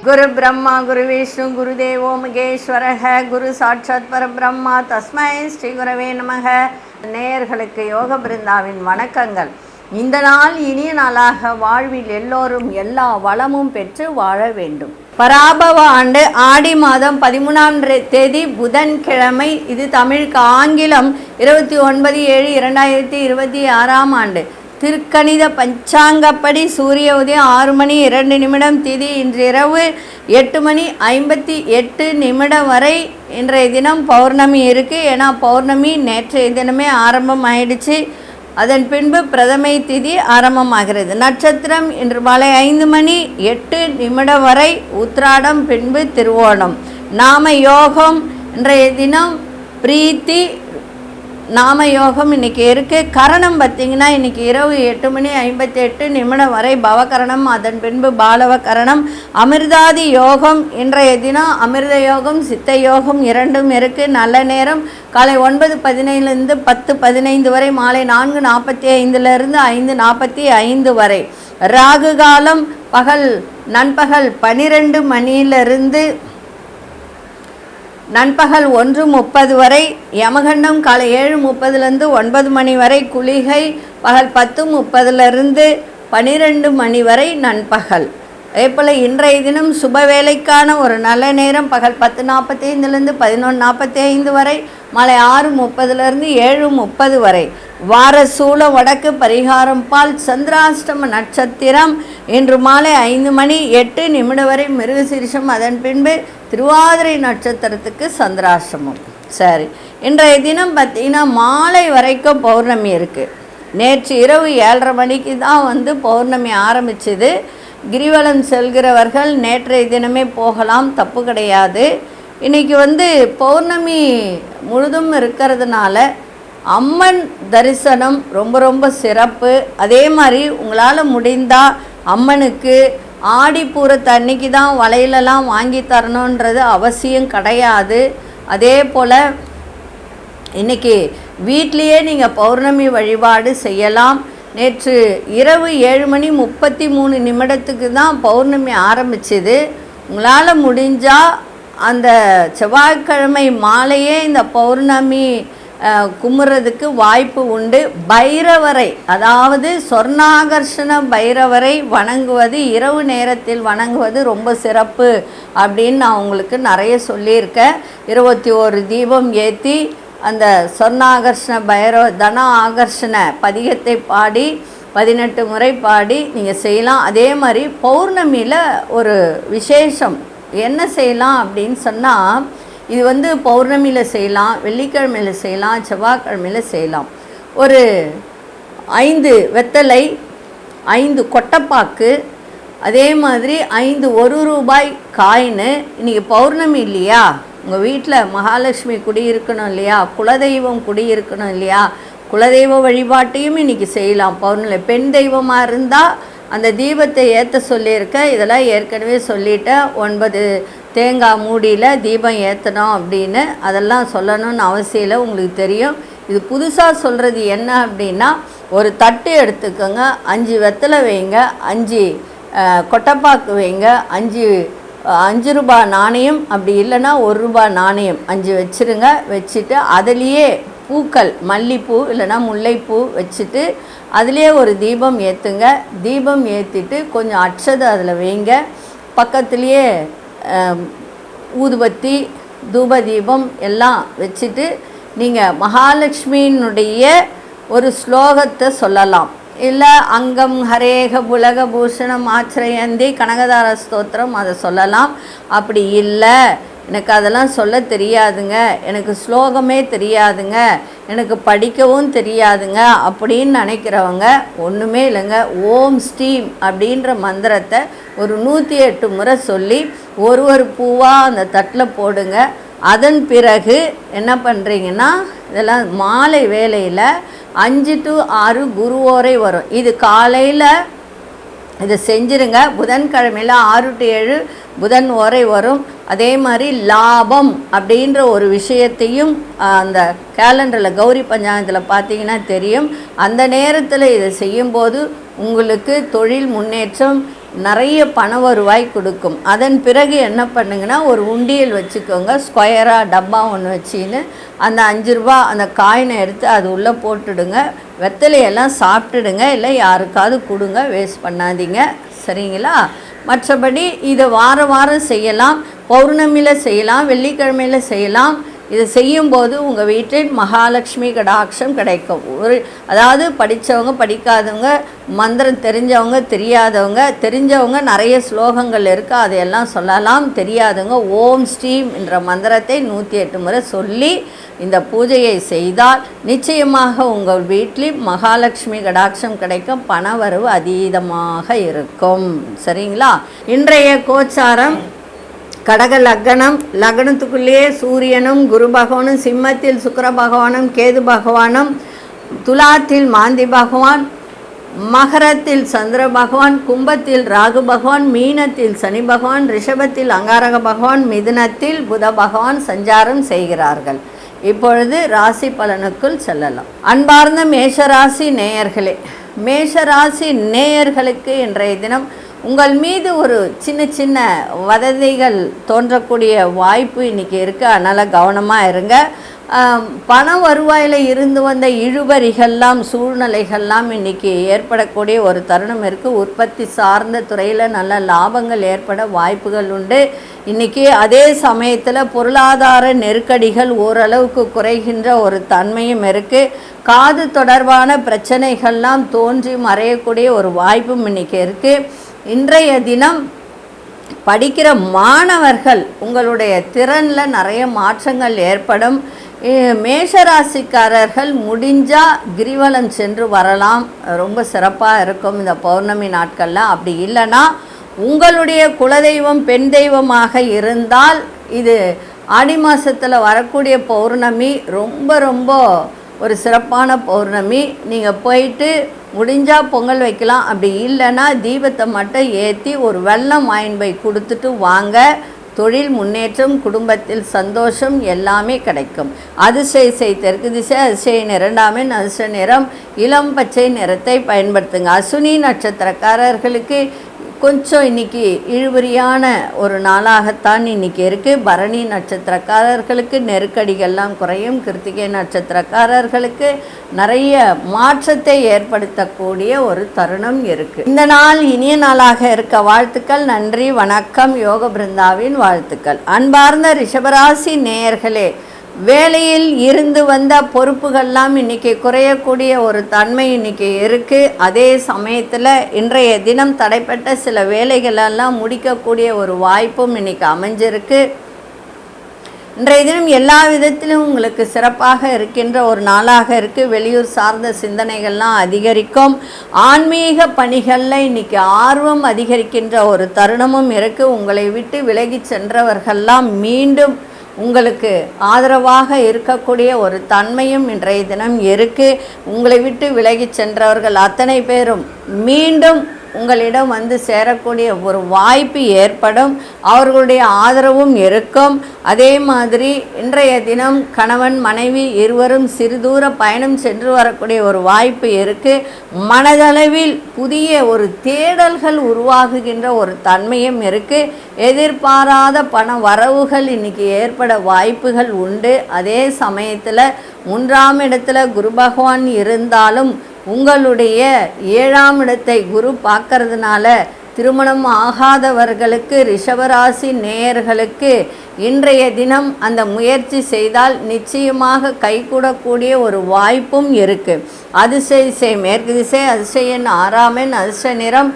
குரு பிரம்மா குரு விஷ்ணு குரு தேவோ மகேஸ்வரஹ குரு சாட்சாத் பரபிரம்மா தஸ்மை ஸ்ரீ குரவே நமக. நேயர்களுக்கு யோக பிருந்தாவின் வணக்கங்கள். இந்த நாள் இனிய நாளாக வாழ்வில் எல்லோரும் எல்லா வளமும் பெற்று வாழ வேண்டும். பராபவ ஆண்டு ஆடி மாதம் 13ஆம் தேதி புதன்கிழமை. இது தமிழுக்கு ஆங்கிலம் 29/7/2026 ஆண்டு. திருக்கணித பஞ்சாங்கப்படி சூரிய உதயம் 6 மணி 2 நிமிடம். திதி இன்று இரவு 8 மணி 58 வரை. இன்றைய தினம் பௌர்ணமி இருக்குது. ஏன்னா பௌர்ணமி நேற்றைய தினமே ஆரம்பம் ஆயிடுச்சு. அதன் பின்பு பிரதமை திதி ஆரம்பமாகிறது. நட்சத்திரம் இன்று மாலை 5 மணி 8 வரை உத்திராடம், பின்பு திருவோணம். நாம யோகம் இன்றைய தினம் பிரீத்தி நாம யோகம் இன்றைக்கி இருக்குது. கரணம் பார்த்திங்கன்னா இன்றைக்கி இரவு 8 மணி 58 வரை பவகரணம், அதன் பின்பு பாலவ கரணம். அமிர்தாதி யோகம் இன்றைய தினம் அமிர்த யோகம் சித்த யோகம் இரண்டும் இருக்குது. நல்ல நேரம் காலை 9:15 10:15 வரை, மாலை 4:45 5:45 வரை. ராகு காலம் நண்பகல் 12 மணியிலிருந்து நண்பகல் 1:30 வரை. யமகண்டம் காலை 7:30 9 மணி வரை. குளிகை பகல் 10:30 12 மணி வரை நண்பகல். அதேபோல் இன்றைய தினம் சுப வேலைக்கான ஒரு நல்ல நேரம் பகல் 10:45 11:45 வரை, மாலை 6:30 7:30 வரை. வார சூல வடக்கு, பரிகாரம் பால். சந்திராஷ்டம நட்சத்திரம் இன்று மாலை 5 மணி 8 வரை மிருகசீரிஷம், அதன் பின்பு திருவாதிரை நட்சத்திரத்துக்கு சந்திராஷ்டமம். சரி, இன்றைய தினம் பார்த்திங்கன்னா மாலை வரைக்கும் பௌர்ணமி இருக்குது. நேற்று இரவு 7:30 மணிக்கு தான் பௌர்ணமி ஆரம்பிச்சுது. கிரிவலம் செல்கிறவர்கள் நேற்றைய தினமே போகலாம், தப்பு கிடையாது. இன்றைக்கி பௌர்ணமி முழுதும் இருக்கிறதுனால அம்மன் தரிசனம் ரொம்ப ரொம்ப சிறப்பு. அதே மாதிரி உங்களால் முடிந்தால் அம்மனுக்கு ஆடிப்பூரத்து அன்னைக்கு தான் வளையலெல்லாம் வாங்கி தரணுன்றது அவசியம் கிடையாது. அதே போல் இன்றைக்கி வீட்லேயே நீங்கள் பௌர்ணமி வழிபாடு செய்யலாம். நேற்று இரவு 7 மணி 33 தான் பௌர்ணமி ஆரம்பிச்சுது. உங்களால் முடிஞ்சால் அந்த செவ்வாய்க்கிழமை மாலையே இந்த பௌர்ணமி கும்புறதுக்கு வாய்ப்பு உண்டு. பைரவரை, அதாவது சொர்ணாகர்ஷண பைரவரை வணங்குவது, இரவு நேரத்தில் வணங்குவது ரொம்ப சிறப்பு அப்படின்னு நான் உங்களுக்கு நிறைய சொல்லியிருக்கேன். 21 தீபம் ஏற்றி அந்த சொர்ணாகர்ஷண பைரவ தன ஆகர்ஷண பதிகத்தை பாடி 18 முறை பாடி நீங்கள் செய்யலாம். அதே மாதிரி பௌர்ணமியில் ஒரு விசேஷம் என்ன செய்யலாம் அப்படின்னு சொன்னால், இது பௌர்ணமியில் செய்யலாம், வெள்ளிக்கிழமையில் செய்யலாம், செவ்வாய்க்கிழமையில் செய்யலாம். ஒரு 5 வெத்தலை, 5 கொட்டைப்பாக்கு, அதே மாதிரி 5 1 ரூபாய் காயின்னு. இன்றைக்கி பௌர்ணமி இல்லையா, உங்கள் வீட்டில் மகாலட்சுமி குடியிருக்கணும் இல்லையா, குலதெய்வம் குடியிருக்கணும் இல்லையா, குலதெய்வ வழிபாட்டையும் இன்றைக்கி செய்யலாம். பௌர்ணமி பெண் தெய்வமாக இருந்தால் அந்த தீபத்தை ஏற்ற சொல்லியிருக்கேன். இதெல்லாம் ஏற்கனவே சொல்லிட்டேன். 9 தேங்காய் மூடியில் தீபம் ஏற்றணும் அப்படின்னு, அதெல்லாம் சொல்லணும்னு அவசியம் இல்லை, உங்களுக்கு தெரியும். இது புதுசாக சொல்கிறது என்ன அப்படின்னா, ஒரு தட்டு எடுத்துக்கோங்க, 5 வெத்தலை வைங்க, 5 கொட்டைப்பாக்கு வைங்க, 5 ரூபாய் நாணயம், அப்படி இல்லைன்னா 1 ரூபாய் நாணயம் 5 வச்சுருங்க. வச்சுட்டு அதுலேயே பூக்கள், மல்லிப்பூ இல்லைன்னா முல்லைப்பூ வச்சுட்டு அதுலேயே ஒரு தீபம் ஏற்றுங்க. தீபம் ஏற்றிட்டு கொஞ்சம் அட்சதை அதில் வைங்க. பக்கத்துலேயே ஊதுபத்தி, தூப தீபம் எல்லாம் வச்சுட்டு நீங்கள் மகாலட்சுமியினுடைய ஒரு ஸ்லோகத்தை சொல்லலாம். இல்லை அங்கம் ஹரேக புலக பூஷணம் ஆச்சிரயந்தி கனகதார ஸ்தோத்திரம் அதை சொல்லலாம். அப்படி இல்லை எனக்கு அதெல்லாம் சொல்ல தெரியாதுங்க, எனக்கு ஸ்லோகமே தெரியாதுங்க, எனக்கு படிக்கவும் தெரியாதுங்க அப்படின்னு நினைக்கிறவங்க ஒன்றுமே இல்லைங்க. ஓம் ஸ்ரீம் அப்படின்ற மந்திரத்தை ஒரு 108 முறை சொல்லி ஒரு பூவாக அந்த தட்டில் போடுங்க. அதன் பிறகு என்ன பண்ணுறீங்கன்னா, இதெல்லாம் மாலை வேளையில் 5 to 6 குருவோரை வரும். இது காலையில் இதை செஞ்சுருங்க. புதன்கிழமையில் 6 to 7 புதன் ஓரை வரும். அதே மாதிரி லாபம் அப்படின்ற ஒரு விஷயத்தையும் அந்த கேலண்டரில் கௌரி பஞ்சாங்கத்தில் பார்த்தீங்கன்னா தெரியும். அந்த நேரத்தில் இதை செய்யும்போது உங்களுக்கு தொழில் முன்னேற்றம், நிறைய பண வருவாய் கொடுக்கும். அதன் பிறகு என்ன பண்ணுங்கன்னா, ஒரு உண்டியல் வச்சுக்கோங்க, ஸ்கொயராக டப்பா ஒன்று வச்சின்னு அந்த 5 ரூபா அந்த காயினை எடுத்து அது உள்ளே போட்டுடுங்க. வெத்தலையெல்லாம் சாப்பிட்டுடுங்க, இல்லை யாருக்காவது கொடுங்க, வேஸ்ட் பண்ணாதீங்க, சரிங்களா? மற்றபடி இதை வாரம் செய்யலாம், பௌர்ணமியில் செய்யலாம், வெள்ளிக்கிழமையில் செய்யலாம். இதை செய்யும்போது உங்கள் வீட்டில் மகாலட்சுமி கடாட்சம் கிடைக்கும். அதாவது படித்தவங்க, படிக்காதவங்க, மந்திரம் தெரிஞ்சவங்க, தெரிஞ்சவங்க நிறைய ஸ்லோகங்கள் இருக்குது, அதையெல்லாம் சொல்லலாம். தெரியாதவங்க ஓம் ஸ்ரீம் என்ற மந்திரத்தை 108 முறை சொல்லி இந்த பூஜையை செய்தால் நிச்சயமாக உங்கள் வீட்டில் மகாலட்சுமி கடாட்சம் கிடைக்கும், பணவரவு அதீதமாக இருக்கும், சரிங்களா? இன்றைய கோச்சாரம் கடக லக்னம், லக்னத்துக்குள்ளேயே சூரியனும் குரு பகவானும், சிம்மத்தில் சுக்கிர பகவானும் கேது பகவானும், துலாத்தில் மாந்தி பகவான், மகரத்தில் சந்திர பகவான், கும்பத்தில் ராகு பகவான், மீனத்தில் சனி பகவான், ரிஷபத்தில் அங்காரக பகவான், மிதுனத்தில் புத பகவான் சஞ்சாரம் செய்கிறார்கள். இப்பொழுது ராசி பலனுக்குள் செல்லலாம். அன்பார்ந்த மேஷராசி நேயர்களே, மேஷராசி நேயர்களுக்கு இன்றைய தினம் உங்கள் மீது ஒரு சின்ன வதந்திகள் தோன்றக்கூடிய வாய்ப்பு இன்றைக்கி இருக்குது. அதனால் கவனமாக இருங்க. பண வருவாயில் இருந்து வந்த இழுபறிகள்லாம், சூழ்நிலைகள்லாம் இன்றைக்கி ஏற்படக்கூடிய ஒரு தருணம் இருக்குது. உற்பத்தி சார்ந்த துறையில் நல்ல லாபங்கள் ஏற்பட வாய்ப்புகள் உண்டு இன்றைக்கி. அதே சமயத்தில் பொருளாதார நெருக்கடிகள் ஓரளவுக்கு குறைகின்ற ஒரு தன்மையும் இருக்குது. காது தொடர்பான பிரச்சனைகள்லாம் தோன்றி மறையக்கூடிய ஒரு வாய்ப்பும் இன்றைக்கி இருக்குது. இன்றைய தினம் படிக்கிற மாணவர்கள் உங்களுடைய திறனில் நிறைய மாற்றங்கள் ஏற்படும். மேஷராசிக்காரர்கள் முடிஞ்சால் கிரிவலம் சென்று வரலாம், ரொம்ப சிறப்பாக இருக்கும் இந்த பௌர்ணமி நாட்களில். அப்படி இல்லைன்னா உங்களுடைய குலதெய்வம் பெண் தெய்வமாக இருந்தால் இது ஆடி மாதத்தில் வரக்கூடிய பௌர்ணமி ரொம்ப ஒரு சிறப்பான பௌர்ணமி. நீங்கள் போயிட்டு முடிஞ்சால் பொங்கல் வைக்கலாம், அப்படி இல்லைன்னா தீபத்தை மட்டும் ஏற்றி ஒரு வெல்லம் வாயின் போய் கொடுத்துட்டு வாங்க. தொழில் முன்னேற்றம், குடும்பத்தில் சந்தோஷம் எல்லாமே கிடைக்கும். அதிசய தெற்கு திசை, அதிசய நிறண்டாமே, அதிர்ஷ்ட நிறம் இளம் பச்சை நிறத்தை பயன்படுத்துங்க. அசுனி நட்சத்திரக்காரர்களுக்கு கொஞ்சம் இன்றைக்கி இழுபறியான ஒரு நாளாகத்தான் இன்றைக்கி இருக்குது. பரணி நட்சத்திரக்காரர்களுக்கு நெருக்கடிகள்லாம் குறையும். கிருத்திகை நட்சத்திரக்காரர்களுக்கு நிறைய மாற்றத்தை ஏற்படுத்தக்கூடிய ஒரு தருணம் இருக்குது. இந்த நாள் இனிய நாளாக இருக்க வாழ்த்துக்கள். நன்றி, வணக்கம். யோக பிருந்தாவின் வாழ்த்துக்கள். அன்பார்ந்த ரிஷபராசி நேயர்களே, வேலையில் இருந்து வந்த பொறுப்புகள்லாம் இன்றைக்கி குறையக்கூடிய ஒரு தன்மை இன்றைக்கி இருக்குது. அதே சமயத்தில் இன்றைய தினம் தடைப்பட்ட சில வேலைகளெல்லாம் முடிக்கக்கூடிய ஒரு வாய்ப்பும் இன்றைக்கி அமைஞ்சிருக்கு. இன்றைய தினம் எல்லா விதத்திலும் உங்களுக்கு சிறப்பாக இருக்கின்ற ஒரு நாளாக இருக்குது. வெளியூர் சார்ந்த சிந்தனைகள்லாம் அதிகரிக்கும். ஆன்மீக பணிகளில் இன்றைக்கி ஆர்வம் அதிகரிக்கின்ற ஒரு தருணமும் இருக்குது. உங்களை விட்டு விலகி சென்றவர்கள்லாம் மீண்டும் உங்களுக்கு ஆதரவாக இருக்கக்கூடிய ஒரு தன்மையும் இன்றைய தினம் இருக்குது. உங்களை விட்டு விலகி சென்றவர்கள் அத்தனை பேரும் மீண்டும் உங்களிடம் வந்து சேரக்கூடிய ஒரு வாய்ப்பு ஏற்படும். அவர்களுடைய ஆதரவும் இருக்கும். அதே மாதிரி இன்றைய தினம் கணவன் மனைவி இருவரும் சிறுதூர பயணம் சென்று வரக்கூடிய ஒரு வாய்ப்பு இருக்குது. மனதளவில் புதிய ஒரு தேடல்கள் உருவாகுகின்ற ஒரு தன்மையும் இருக்குது. எதிர்பாராத பண வரவுகள் இன்றைக்கி ஏற்பட வாய்ப்புகள் உண்டு. அதே சமயத்தில் 3ஆம் இடத்துல குரு பகவான் இருந்தாலும் உங்களுடைய 7ஆம் இடத்தை குரு பார்க்கறதுனால திருமணம் ஆகாதவர்களுக்கு, ரிஷபராசி நேயர்களுக்கு இன்றைய தினம் அந்த முயற்சி செய்தால் நிச்சயமாக கைகூடக்கூடிய ஒரு வாய்ப்பும் இருக்குது. அதிசய மேற்கு திசை, அதிசய எண் 6ஆம் எண், அதிர்ஷ்ட நிறம்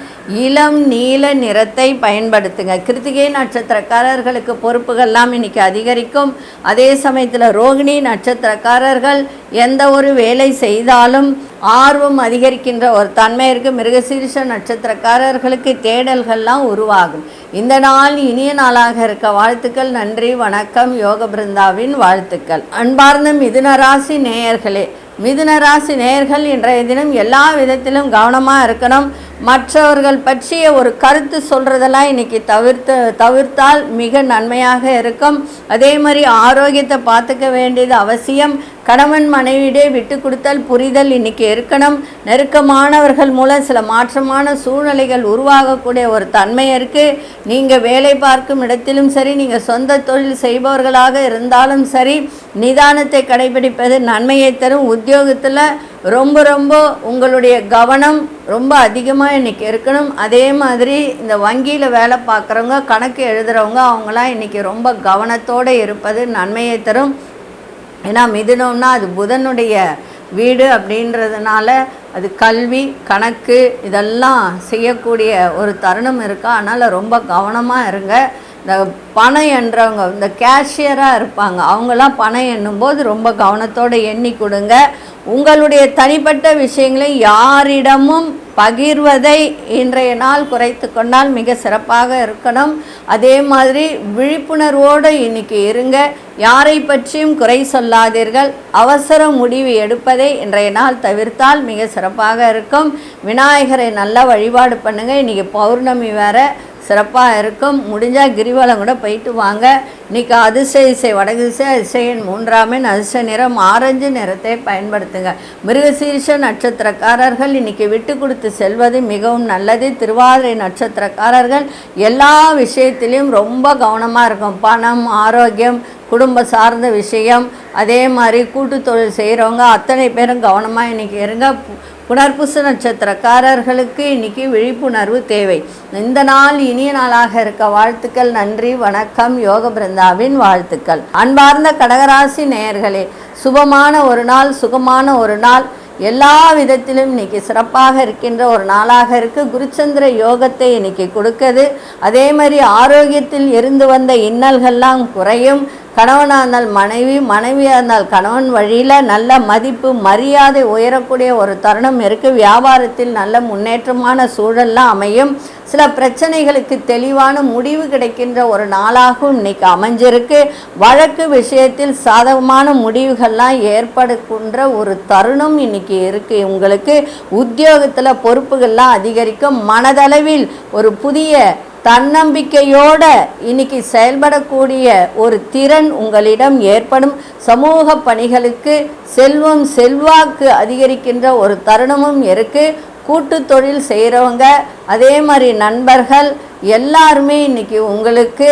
இளம் நீல நிறத்தை பயன்படுத்துங்க. கிருத்திகை நட்சத்திரக்காரர்களுக்கு பொறுப்புகள்லாம் இன்றைக்கி அதிகரிக்கும். அதே சமயத்தில் ரோகிணி நட்சத்திரக்காரர்கள் எந்த ஒரு வேலை செய்தாலும் ஆர்வம் அதிகரிக்கின்ற ஒரு தன்மை இருக்குது. மிருகசீரிஷ நட்சத்திரக்காரர்களுக்கு தேடல்கள்லாம் உருவாகும். இந்த நாள் இனிய நாளாக இருக்க வாழ்த்துக்கள். நன்றி, வணக்கம். யோக பிருந்தாவின் வாழ்த்துக்கள். அன்பார்ந்த மிதுனராசி நேயர்களே, மிதுனராசி நேயர்கள் இன்றைய தினம் எல்லா விதத்திலும் கவனமாக இருக்கணும். மற்றவர்கள் பற்றிய ஒரு கருத்து சொல்கிறதெல்லாம் இன்றைக்கி தவிர்த்தால் மிக நன்மையாக இருக்கும். அதே மாதிரி ஆரோக்கியத்தை பார்த்துக்க வேண்டியது அவசியம். கணவன் மனைவியிடையே விட்டு கொடுத்தல் புரிதல் இன்றைக்கி இருக்கணும். நெருக்கமானவர்கள் மூலம் சில மாற்றமான சூழ்நிலைகள் உருவாகக்கூடிய ஒரு தன்மை இருக்குது. நீங்கள் வேலை பார்க்கும் இடத்திலும் சரி, நீங்கள் சொந்த தொழில் செய்பவர்களாக இருந்தாலும் சரி, நிதானத்தை கடைபிடிப்பது நன்மையை தரும். உத்தியோகத்தில் ரொம்ப உங்களுடைய கவனம் ரொம்ப அதிகமாக இன்றைக்கி இருக்கணும். அதே மாதிரி இந்த வங்கியில் வேலை பார்க்குறவங்க, கணக்கு எழுதுகிறவங்க, அவங்களாம் இன்றைக்கி ரொம்ப கவனத்தோடு இருப்பது நன்மையை தரும். ஏன்னா மிதுனம்னா அது புதனுடைய வீடு அப்படின்றதுனால அது கல்வி, கணக்கு இதெல்லாம் செய்யக்கூடிய ஒரு தருணம் இருக்கா. அதனால் ரொம்ப கவனமாக இருங்க. இந்த பணம் எண்ணுறவங்க, இந்த கேஷியராக இருப்பாங்க, அவங்களாம் பணம் எண்ணும்போது ரொம்ப கவனத்தோடு எண்ணி கொடுங்க. உங்களுடைய தனிப்பட்ட விஷயங்களை யாரிடமும் பகிர்வதை இன்றைய நாள் குறைத்து கொண்டால் மிக சிறப்பாக இருக்கணும். அதே மாதிரி விழிப்புணர்வோடு இன்றைக்கி இருங்க. யாரை பற்றியும் குறை சொல்லாதீர்கள். அவசர முடிவு எடுப்பதை இன்றைய நாள் தவிர்த்தால் மிக சிறப்பாக இருக்கும். விநாயகரை நல்லா வழிபாடு பண்ணுங்கள். இன்றைக்கி பௌர்ணமி வேறு, சிறப்பாக இருக்கும். முடிஞ்சால் கிரிவலம் கூட போயிட்டு வாங்க. இன்றைக்கி அதிசய இசை வடகு திசை, அதிசயன் 3ஆம் எண், அதிர்ஷ்ட நிறம் ஆரஞ்சு நிறத்தை பயன்படுத்துங்க. மிருகசீரிஷ நட்சத்திரக்காரர்கள் இன்றைக்கி விட்டு கொடுத்து செல்வது மிகவும் நல்லது. திருவாதிரை நட்சத்திரக்காரர்கள் எல்லா விஷயத்திலையும் ரொம்ப கவனமாக இருக்கும். பணம், ஆரோக்கியம், குடும்ப சார்ந்த விஷயம், அதே மாதிரி கூட்டு தொழில் செய்கிறவங்க அத்தனை பேரும் கவனமாக இன்றைக்கி இருங்க. புனர்பூச நட்சத்திரக்காரர்களுக்கு இன்றைக்கி விழிப்புணர்வு தேவை. இந்த நாள் இனிய நாளாக இருக்க வாழ்த்துக்கள். நன்றி, வணக்கம். யோக பிருந்தாவின் வாழ்த்துக்கள். அன்பார்ந்த கடகராசி நேயர்களே, சுபமான ஒரு நாள், சுகமான ஒரு நாள், எல்லா விதத்திலும் இன்றைக்கி சிறப்பாக இருக்கின்ற ஒரு நாளாக இருக்குது. குருச்சந்திர யோகத்தை இன்றைக்கி கொடுக்குது. அதே மாதிரி ஆரோக்கியத்தில் இருந்து வந்த இன்னல்கள்லாம் குறையும். கணவனாக இருந்தால் மனைவி, மனைவியாக இருந்தால் கணவன் வழியில் நல்ல மதிப்பு, மரியாதை உயரக்கூடிய ஒரு தருணம் இருக்குது. வியாபாரத்தில் நல்ல முன்னேற்றமான சூழல்லாம் அமையும். சில பிரச்சனைகளுக்கு தெளிவான முடிவு கிடைக்கின்ற ஒரு நாளாகவும் இன்றைக்கி அமைஞ்சிருக்கு. வழக்கு விஷயத்தில் சாதகமான முடிவுகள்லாம் ஏற்படுகின்ற ஒரு தருணம் இன்றைக்கி இருக்குது. உங்களுக்கு உத்தியோகத்தில் பொறுப்புகள்லாம் அதிகரிக்கும். மனதளவில் ஒரு புதிய தன்னம்பிக்கையோட இன்னைக்கு செயல்படக்கூடிய ஒரு திறன் உங்களிடம் ஏற்படும். சமூக பணிகளுக்கு செல்வம், செல்வாக்கு அதிகரிக்கின்ற ஒரு தருணமும் இருக்குது. கூட்டு தொழில் செய்கிறவங்க, அதே மாதிரி நண்பர்கள் எல்லாருமே இன்றைக்கி உங்களுக்கு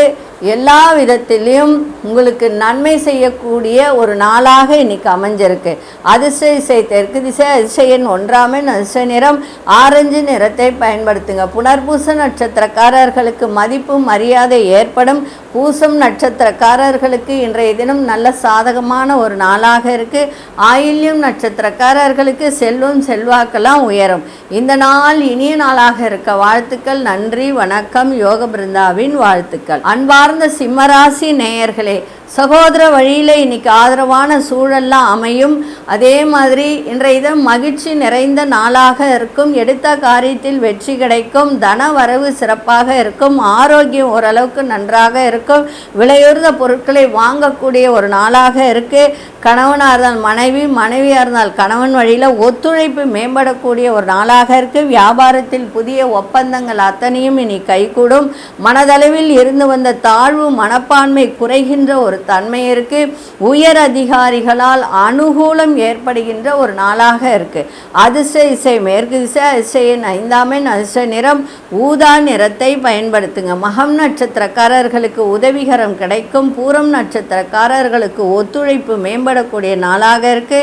எல்லா விதத்திலையும் உங்களுக்கு நன்மை செய்யக்கூடிய ஒரு நாளாக இன்றைக்கி அமைஞ்சிருக்கு. அதிர்ஷ்ட திசை தெற்கு திசை, அதிர்ஷ்ட எண் 1ஆம் எண், அதிர்ஷ்ட நிறம் ஆரஞ்சு நிறத்தை பயன்படுத்துங்க. புனர்பூச நட்சத்திரக்காரர்களுக்கு மதிப்பு, மரியாதை ஏற்படும். பூசம் நட்சத்திரக்காரர்களுக்கு இன்றைய தினம் நல்ல சாதகமான ஒரு நாளாக இருக்குது. ஆயில்யம் நட்சத்திரக்காரர்களுக்கு செல்வம், செல்வாக்கெல்லாம் உயரும். இந்த நாள் இனிய நாளாக இருக்க வாழ்த்துக்கள். நன்றி, வணக்கம். யோக பிருந்தாவின் வாழ்த்துக்கள். அன்பார்ந்த சிம்மராசி நேயர்களே, சகோதர வழியில் இன்னைக்கு ஆதரவான சூழல்லாம் அமையும். அதே மாதிரி இன்றைய தினம் மகிழ்ச்சி நிறைந்த நாளாக இருக்கும். எடுத்த காரியத்தில் வெற்றி கிடைக்கும். தன வரவு சிறப்பாக இருக்கும். ஆரோக்கியம் ஓரளவுக்கு நன்றாக இருக்கும். விலையுறந்த பொருட்களை வாங்கக்கூடிய ஒரு நாளாக இருக்குது. கணவனாக இருந்தால் மனைவி, மனைவியாக இருந்தால் கணவன் வழியில் ஒத்துழைப்பு மேம்படக்கூடிய ஒரு நாளாக இருக்குது. வியாபாரத்தில் புதிய ஒப்பந்தங்கள் அத்தனையும் இனி கைகூடும். மனதளவில் இருந்து வந்த தாழ்வு மனப்பான்மை குறைகின்ற ஒரு தன்மை இருக்கு. உயர் அதிகாரிகளால் அனுகூலம் ஏற்படுகின்ற ஒரு நாளாக இருக்கு. அதிர்ஷ்ட இசை மேற்கு திசை, அதிர்ஷ்ட எண் 5ஆம் எண், அதிர்ஷ்ட நிறம் ஊதா நிறத்தை பயன்படுத்துங்க. மகம் நட்சத்திரக்காரர்களுக்கு உதவிகரம் கிடைக்கும். பூரம் நட்சத்திரக்காரர்களுக்கு ஒத்துழைப்பு மேம்படக்கூடிய நாளாக இருக்கு.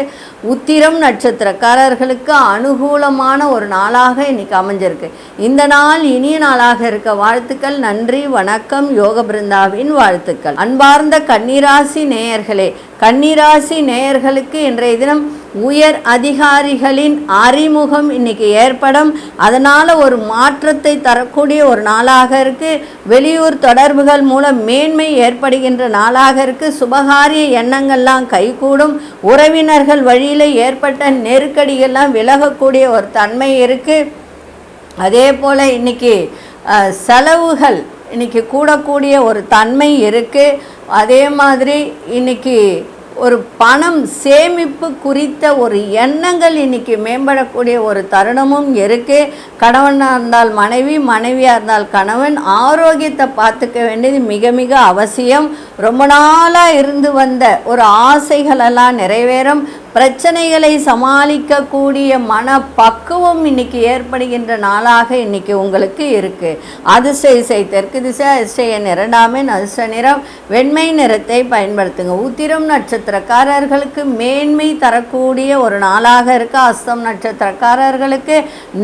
உத்திரம் நட்சத்திரக்காரர்களுக்கு அனுகூலமான ஒரு நாளாக இன்னைக்கு அமைஞ்சிருக்கு. இந்த நாள் இனிய நாளாக இருக்க வாழ்த்துக்கள். நன்றி, வணக்கம். யோக பிருந்தாவின் வாழ்த்துக்கள். அன்பார்ந்த கன்னிராசி நேயர்களே, கன்னிராசி நேயர்களுக்கு இன்றைய தினம் உயர் அதிகாரிகளின் அறிமுகம் இன்னைக்கு ஏற்படும். அதனால் ஒரு மாற்றத்தை தரக்கூடிய ஒரு நாளாக இருக்குது. வெளியூர் தொடர்புகள் மூலம் மேன்மை ஏற்படுகின்ற நாளாக இருக்குது. சுபகாரிய எண்ணங்கள்லாம் கைகூடும். உறவினர்கள் வழியில் ஏற்பட்ட நெருக்கடிகள்லாம் விலகக்கூடிய ஒரு தன்மை இருக்குது. அதே போல் இன்றைக்கி செலவுகள் இன்றைக்கி கூடக்கூடிய ஒரு தன்மை இருக்குது. அதே மாதிரி இன்றைக்கி ஒரு பணம் சேமிப்பு குறித்த ஒரு எண்ணங்கள் இன்னைக்கு மேம்படக்கூடிய ஒரு தருணமும் இருக்குது. கணவனாக இருந்தால் மனைவி, மனைவியாக இருந்தால் கணவன் ஆரோக்கியத்தை பார்த்துக்க வேண்டியது மிக மிக அவசியம். ரொம்ப நாளாக இருந்து வந்த ஒரு ஆசைகளெல்லாம் நிறைவேறும். பிரச்சனைகளை சமாளிக்கக்கூடிய மனப்பக்குவம் இன்னைக்கு ஏற்படுகின்ற நாளாக இன்னைக்கு உங்களுக்கு இருக்குது. அதிர்ஷ்ட திசை தெற்கு திசை, அதிர்ஷ்ட எண் 2 அதிர்ஷ்ட நிறம் வெண்மை நிறத்தை பயன்படுத்துங்க. உத்திரம் நட்சத்திரக்காரர்களுக்கு மேன்மை தரக்கூடிய ஒரு நாளாக இருக்கு. அஸ்தம் நட்சத்திரக்காரர்களுக்கு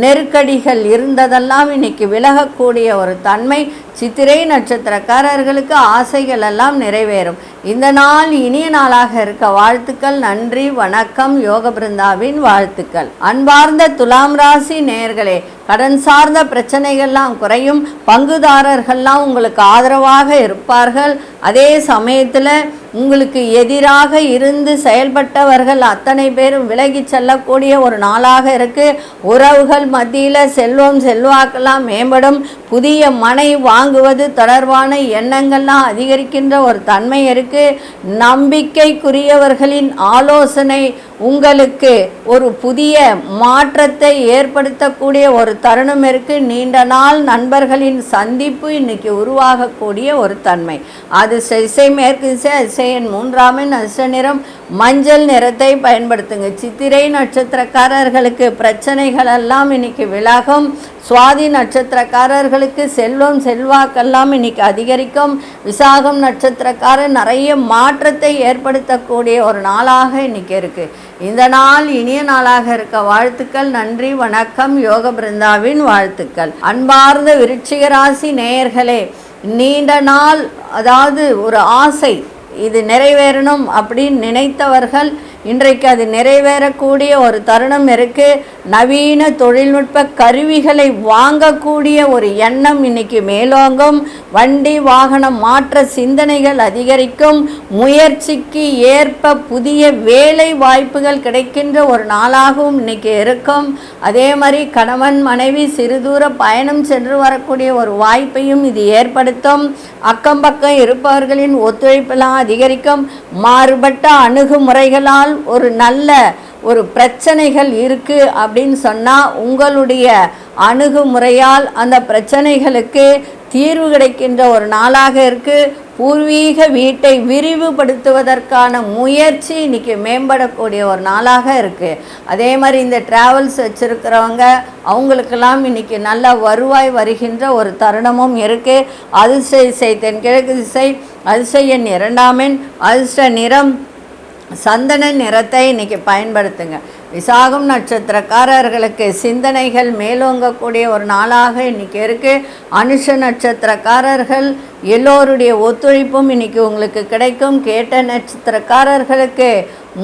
நெருக்கடிகள் இருந்ததெல்லாம் இன்னைக்கு விலகக்கூடிய ஒரு தன்மை. சித்திரை நட்சத்திரக்காரர்களுக்கு ஆசைகள் எல்லாம் நிறைவேறும். இந்த நாள் இனிய நாளாக இருக்க வாழ்த்துக்கள். நன்றி, வணக்கம். யோக பிருந்தாவின் வாழ்த்துக்கள். அன்பார்ந்த துலாம் ராசி நேயர்களே, கடன் சார்ந்த பிரச்சனைகள்லாம் குறையும். பங்குதாரர்கள்லாம் உங்களுக்கு ஆதரவாக இருப்பார்கள். அதே சமயத்தில் உங்களுக்கு எதிராக இருந்து செயல்பட்டவர்கள் அத்தனை பேரும் விலகி செல்லக்கூடிய ஒரு நாளாக இருக்குது. உறவுகள் மத்தியில் செல்வம் செல்வாக்கெல்லாம் மேம்படும். புதிய மனை வாங்குவது தொடர்பான எண்ணங்கள்லாம் அதிகரிக்கின்ற ஒரு தன்மை இருக்குது. நம்பிக்கைக்குரியவர்களின் ஆலோசனை உங்களுக்கு ஒரு புதிய மாற்றத்தை ஏற்படுத்தக்கூடிய ஒரு தருணம் இருக்குது. நீண்ட நாள் நண்பர்களின் சந்திப்பு இன்னைக்கு உருவாகக்கூடிய ஒரு தன்மை. அது திசை மேற்கு திசை, அதிர்ஷ்ட எண் 3 அதிர்ஷ்ட நிறம் மஞ்சள் நிறத்தை பயன்படுத்துங்க. சித்திரை நட்சத்திரக்காரர்களுக்கு பிரச்சனைகள் எல்லாம் இன்னைக்கு விலகும். சுவாதி நட்சத்திரக்காரர்களுக்கு செல்வம் செல்வாக்கெல்லாம் இன்னைக்கு அதிகரிக்கும். விசாகம் நட்சத்திரக்காரர் நிறைய மாற்றத்தை ஏற்படுத்தக்கூடிய ஒரு நாளாக இன்னைக்கு இருக்கு. இந்த நாள் இனிய நாளாக இருக்க வாழ்த்துக்கள். நன்றி, வணக்கம். யோக பிருந்தாவின் வாழ்த்துக்கள். அன்பார்ந்த விருச்சிக ராசி நேயர்களே, நீண்ட நாள் அதாவது ஒரு ஆசை இது நிறைவேறணும் அப்படின்னு நினைத்தவர்கள் இன்றைக்கு அது நிறைவேறக்கூடிய ஒரு தருணம் இருக்குது. நவீன தொழில்நுட்ப கருவிகளை வாங்கக்கூடிய ஒரு எண்ணம் இன்னைக்கு மேலோங்கும். வண்டி வாகனம் மாற்ற சிந்தனைகள் அதிகரிக்கும். முயற்சிக்கு ஏற்ப புதிய வேலை வாய்ப்புகள் கிடைக்கின்ற ஒரு நாளாகவும் இன்னைக்கு இருக்கும். அதே மாதிரி கணவன் மனைவி சிறுதூர பயணம் சென்று வரக்கூடிய ஒரு வாய்ப்பையும் இது ஏற்படுத்தும். அக்கம் பக்கம் இருப்பவர்களின் ஒத்துழைப்பெல்லாம் அதிகரிக்கும். மாறுபட்ட அணுகுமுறைகளால் ஒரு நல்ல ஒரு பிரச்சனைகள் இருக்குது அப்படின்னு சொன்னால் உங்களுடைய அணுகுமுறையால் அந்த பிரச்சனைகளுக்கு தீர்வு கிடைக்கின்ற ஒரு நாளாக இருக்குது. பூர்வீக வீட்டை விரிவுபடுத்துவதற்கான முயற்சி இன்னைக்கு மேம்படக்கூடிய ஒரு நாளாக இருக்குது. அதே மாதிரி இந்த டிராவல்ஸ் வச்சுருக்கிறவங்க அவங்களுக்கெல்லாம் இன்னைக்கு நல்ல வருவாய் வருகின்ற ஒரு தருணமும் இருக்குது. அதிர்ஷ்ட திசை தென்கிழக்கு திசை, அதிர்ஷ்ட எண் 2 அதிர்ஷ்ட நிறம் சந்தன நிறத்தை இன்னைக்கு பயன்படுத்துங்க. விசாகம் நட்சத்திரக்காரர்களுக்கு சிந்தனைகள் மேலோங்கக்கூடிய ஒரு நாளாக இன்னைக்கு இருக்குது. அனுஷ நட்சத்திரக்காரர்கள் எல்லோருடைய ஒத்துழைப்பும் இன்னைக்கு உங்களுக்கு கிடைக்கும். கேட்ட நட்சத்திரக்காரர்களுக்கு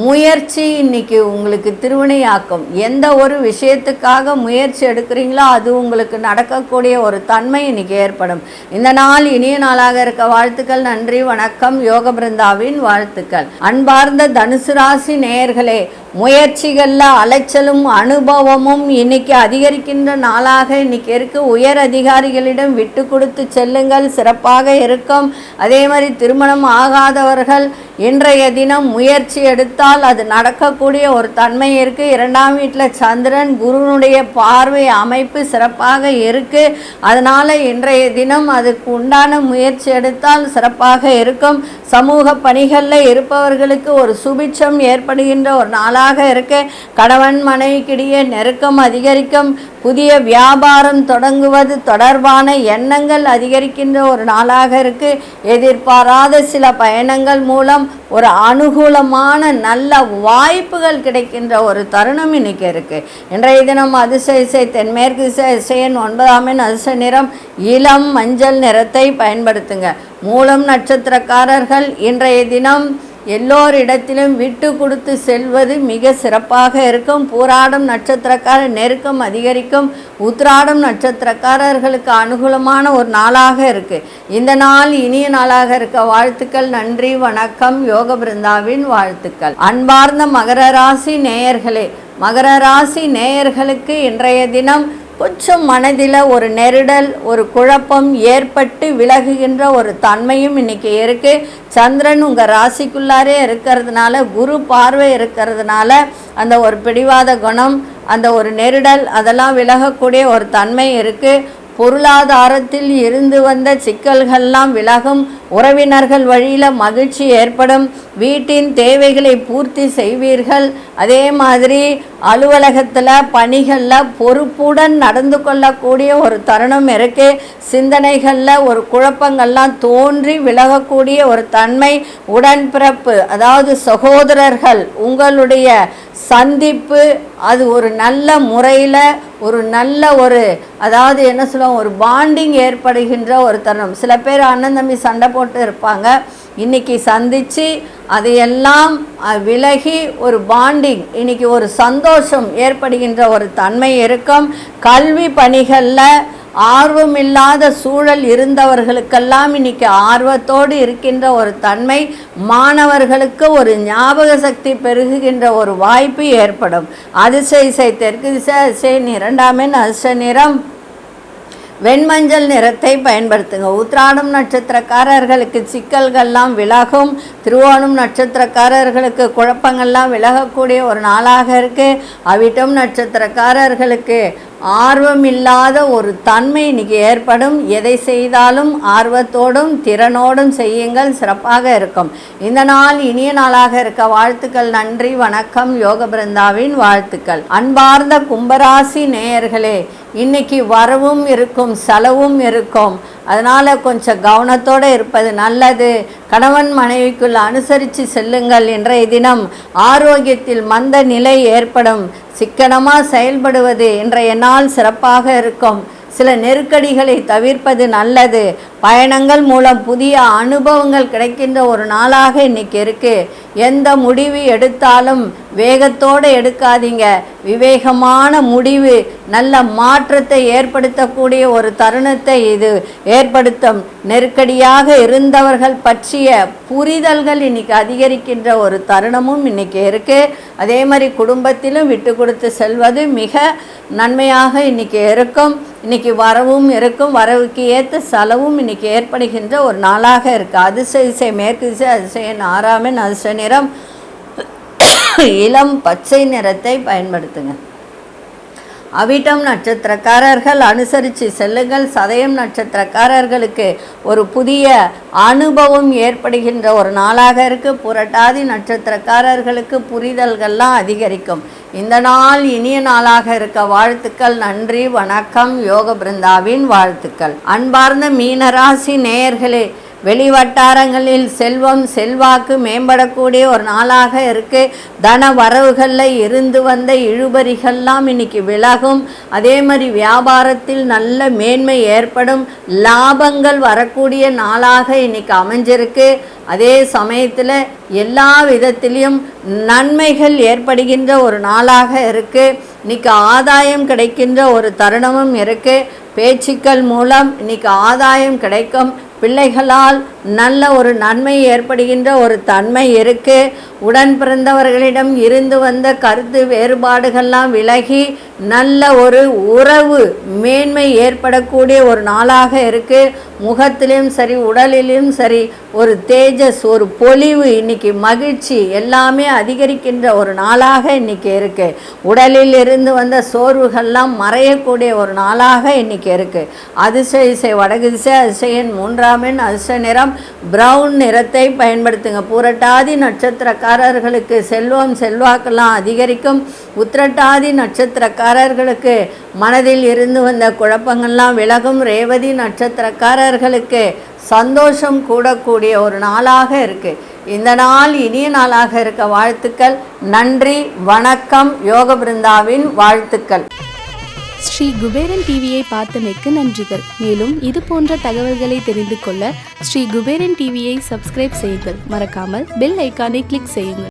முயற்சி இன்னைக்கு உங்களுக்கு திருவினையாக்கும். எந்த ஒரு விஷயத்துக்காக முயற்சி எடுக்கிறீங்களோ அது உங்களுக்கு நடக்கக்கூடிய ஒரு தன்மை இன்னைக்கு ஏற்படும். இந்த நாள் இனிய நாளாக இருக்க வாழ்த்துக்கள். நன்றி, வணக்கம். யோக பிருந்தாவின் வாழ்த்துக்கள். அன்பார்ந்த தனுசு ராசி நேயர்களே, முயற்சிகளில் அலைச்சலும் அனுபவமும் இன்னைக்கு அதிகரிக்கின்ற நாளாக இன்னைக்கு இருக்கு. உயர் அதிகாரிகளிடம் விட்டு கொடுத்து செல்லுங்கள், சிறப்பாக இருக்கும். அதே மாதிரி திருமணம் ஆகாதவர்கள் இன்றைய தினம் முயற்சி எடுத்தால் அது நடக்கக்கூடிய ஒரு தன்மை இருக்குது. 2ஆம் வீட்டில் சந்திரன் குருனுடைய பார்வை அமைப்பு சிறப்பாக இருக்குது. அதனால் இன்றைய தினம் அதுக்கு உண்டான முயற்சி எடுத்தால் சிறப்பாக இருக்கும். சமூக பணிகளில் இருப்பவர்களுக்கு ஒரு சுபிட்சம் ஏற்படுகின்ற ஒரு நாளாக இருக்கு. கணவன் மனைவிக்கிடையே நெருக்கம் அதிகரிக்கும். புதிய வியாபாரம் தொடங்குவது தொடர்பான எண்ணங்கள் அதிகரிக்கின்ற ஒரு நாளாக இருக்கு. எதிர்பாராத சில பயணங்கள் மூலம் ஒரு அனுகூலமான நல்ல வாய்ப்புகள் கிடைக்கின்ற ஒரு தருணம் இன்னைக்கு இருக்கு. இன்றைய தினம் அதிர்ஷ்ட திசை தென்மேற்கு திசை, அதிர்ஷ்ட எண் 9 அதிர்ஷ்ட நிறம் இளம் மஞ்சள் நிறத்தை பயன்படுத்துங்க. மூலம் நட்சத்திரக்காரர்கள் இன்றைய தினம் எல்லோரிடத்திலும் விட்டு கொடுத்து செல்வது மிக சிறப்பாக இருக்கும். பூராடம் நட்சத்திரக்காரர் நெருக்கம் அதிகரிக்கும். உத்திராடம் நட்சத்திரக்காரர்களுக்கு அனுகூலமான ஒரு நாளாக இருக்குது. இந்த நாள் இனிய நாளாக இருக்க வாழ்த்துக்கள். நன்றி, வணக்கம். யோக பிருந்தாவின் வாழ்த்துக்கள். அன்பார்ந்த மகர ராசி நேயர்களே, மகர ராசி நேயர்களுக்கு இன்றைய தினம் கொஞ்சம் மனதில் ஒரு நெருடல், ஒரு குழப்பம் ஏற்பட்டு விலகுகின்ற ஒரு தன்மையும் இன்றைக்கி இருக்குது. சந்திரன் உங்கள் ராசிக்குள்ளாரே இருக்கிறதுனால, குரு பார்வை இருக்கிறதுனால அந்த ஒரு பிடிவாத குணம், அந்த ஒரு நெருடல் அதெல்லாம் விலகக்கூடிய ஒரு தன்மை இருக்குது. பொருளாதாரத்தில் இருந்து வந்த சிக்கல்கள்லாம் விலகும். உறவினர்கள் வழியில் மகிழ்ச்சி ஏற்படும். வீட்டின் தேவைகளை பூர்த்தி செய்வீர்கள். அதே மாதிரி அலுவலகத்தில் பணிகளில் பொறுப்புடன் நடந்து கொள்ளக்கூடிய ஒரு தருணம் இருக்குது. சிந்தனைகளில் ஒரு குழப்பங்கள்லாம் தோன்றி விலகக்கூடிய ஒரு தன்மை. உடன்பிறப்பு, அதாவது சகோதரர்கள் உங்களுடைய சந்திப்பு, அது ஒரு நல்ல முறையில் ஒரு நல்ல ஒரு, அதாவது என்ன சொல்லுவோம், ஒரு பாண்டிங் ஏற்படுகின்ற ஒரு தருணம். சில பேர் அண்ணன் தம்பி சண்டை போட்டு இருப்பாங்க, இன்றைக்கி சந்தித்து அதையெல்லாம் விலகி ஒரு பாண்டிங், இன்றைக்கி ஒரு சந்தோஷம் ஏற்படுகின்ற ஒரு தன்மை இருக்கும். கல்வி பணிகளில் ஆர்வமில்லாத சூழல் இருந்தவர்களுக்கெல்லாம் இன்றைக்கி ஆர்வத்தோடு இருக்கின்ற ஒரு தன்மை. மாணவர்களுக்கு ஒரு ஞாபக சக்தி பெருகுகின்ற ஒரு வாய்ப்பு ஏற்படும். அதிசய தெற்கு திசை, அதிசயன் 2ஆம் எண், அதிர்ஷ்ட நிறம் வெண்மஞ்சள் நிறத்தை பயன்படுத்துங்க. உத்திராடம் நட்சத்திரக்காரர்களுக்கு சிக்கல்கள்லாம் விலகும். திருவோணம் நட்சத்திரக்காரர்களுக்கு குழப்பங்கள்லாம் விலகக்கூடிய ஒரு நாளாக இருக்குது. அவிட்டம் நட்சத்திரக்காரர்களுக்கு ஆர்வமில்லாத ஒரு தன்மை இன்றைக்கி ஏற்படும். எதை செய்தாலும் ஆர்வத்தோடும் திறனோடும் செய்யுங்கள், சிறப்பாக இருக்கும். இந்த நாள் இனிய நாளாக இருக்க வாழ்த்துக்கள். நன்றி, வணக்கம். யோக பிருந்தாவின் வாழ்த்துக்கள். அன்பார்ந்த கும்பராசி நேயர்களே, இன்னைக்கு வரவும் இருக்கும், செலவும் இருக்கும். அதனால் கொஞ்சம் கவனத்தோடு இருப்பது நல்லது. கணவன் மனைவிக்குள் அனுசரித்து செல்லுங்கள். இன்றைய தினம் ஆரோக்கியத்தில் மந்த நிலை ஏற்படும். சிக்கனமாக செயல்படுவது இன்றைய நாள் சிறப்பாக இருக்கும். சில நெருக்கடிகளை தவிர்ப்பது நல்லது. பயணங்கள் மூலம் புதிய அனுபவங்கள் கிடைக்கின்ற ஒரு நாளாக இன்றைக்கி இருக்குது. எந்த முடிவு எடுத்தாலும் வேகத்தோடு எடுக்காதீங்க. விவேகமான முடிவு நல்ல மாற்றத்தை ஏற்படுத்தக்கூடிய ஒரு தருணத்தை இது ஏற்படுத்தும். நெருக்கடியாக இருந்தவர்கள் பற்றிய புரிதல்கள் இன்றைக்கி அதிகரிக்கின்ற ஒரு தருணமும் இன்றைக்கி இருக்குது. அதே மாதிரி குடும்பத்திலும் விட்டு கொடுத்து செல்வது மிக நன்மையாக இன்றைக்கி இருக்கும். இன்றைக்கி வரவும் இருக்கும், வரவுக்கு ஏற்ற செலவும் இன்றைக்கி ஏற்படுகின்ற ஒரு நாளாக இருக்குது. அதிசய மேற்கு திசை, அதிசயன் 6ஆம் எண், அதிர்ஷ்ட நிறம் இளம் பச்சை நிறத்தை பயன்படுத்துங்க. அவிட்டம் நட்சத்திரக்காரர்கள் அனுசரித்து செல்லுங்கள். சதயம் நட்சத்திரக்காரர்களுக்கு ஒரு புதிய அனுபவம் ஏற்படுகின்ற ஒரு நாளாக இருக்குது. புரட்டாதி நட்சத்திரக்காரர்களுக்கு புரிதல்கள்லாம் அதிகரிக்கும். இந்த நாள் இனிய நாளாக இருக்க வாழ்த்துக்கள். நன்றி, வணக்கம். யோக பிருந்தாவின் வாழ்த்துக்கள். அன்பார்ந்த மீனராசி நேயர்களே, வெளிவட்டாரங்களில் செல்வம் செல்வாக்கு மேம்படக்கூடிய ஒரு நாளாக இருக்குது. தன வரவுகளில் இருந்து வந்த இழுபறிகள்லாம் இன்றைக்கி விலகும். அதே மாதிரி வியாபாரத்தில் நல்ல மேன்மை ஏற்படும். லாபங்கள் வரக்கூடிய நாளாக இன்றைக்கி அமைஞ்சிருக்கு. அதே சமயத்தில் எல்லா விதத்திலையும் நன்மைகள் ஏற்படுகின்ற ஒரு நாளாக இருக்குது. இன்றைக்கி ஆதாயம் கிடைக்கின்ற ஒரு தருணமும் இருக்குது. பேச்சுக்கள் மூலம் இன்றைக்கி ஆதாயம் கிடைக்கும். பிள்ளைகளால் நல்ல ஒரு நன்மை ஏற்படுகின்ற ஒரு தன்மை இருக்குது. உடன் பிறந்தவர்களிடம் இருந்து வந்த கருத்து வேறுபாடுகள்லாம் விலகி நல்ல ஒரு உறவு மேன்மை ஏற்படக்கூடிய ஒரு நாளாக இருக்குது. முகத்திலும் சரி உடலிலும் சரி ஒரு தேஜஸ், ஒரு பொலிவு, இன்றைக்கி மகிழ்ச்சி எல்லாமே அதிகரிக்கின்ற ஒரு நாளாக இன்றைக்கி இருக்குது. உடலில் இருந்து வந்த சோர்வுகள்லாம் மறையக்கூடிய ஒரு நாளாக இன்றைக்கி இருக்குது. அதிசய வடகு திசை, அதிசயன் 3ஆம் எண், அதிர்ஷ்ட நிறம் பிரவுன் நிறத்தை பயன்படுத்துங்க. பூரட்டாதி நட்சத்திரக்காரர்களுக்கு செல்வம் செல்வாக்கெல்லாம் அதிகரிக்கும். உத்திரட்டாதி நட்சத்திரக்காரர்களுக்கு மனதில் இருந்து வந்த குழப்பங்கள்லாம் விலகும். ரேவதி நட்சத்திரக்காரர்களுக்கு சந்தோஷம் கூடக்கூடிய ஒரு நாளாக இருக்குது. இந்த நாள் இனிய நாளாக இருக்க வாழ்த்துக்கள். நன்றி, வணக்கம். யோக பிருந்தாவின் வாழ்த்துக்கள். ஸ்ரீ குபேரன் டிவியை பார்த்தமைக்கு நன்றிகள். மேலும் இது போன்ற தகவல்களை தெரிந்து கொள்ள ஸ்ரீ குபேரன் டிவியை சப்ஸ்கிரைப் செய்யுங்கள். மறக்காமல் பெல் ஐக்கானை கிளிக் செய்யுங்கள்.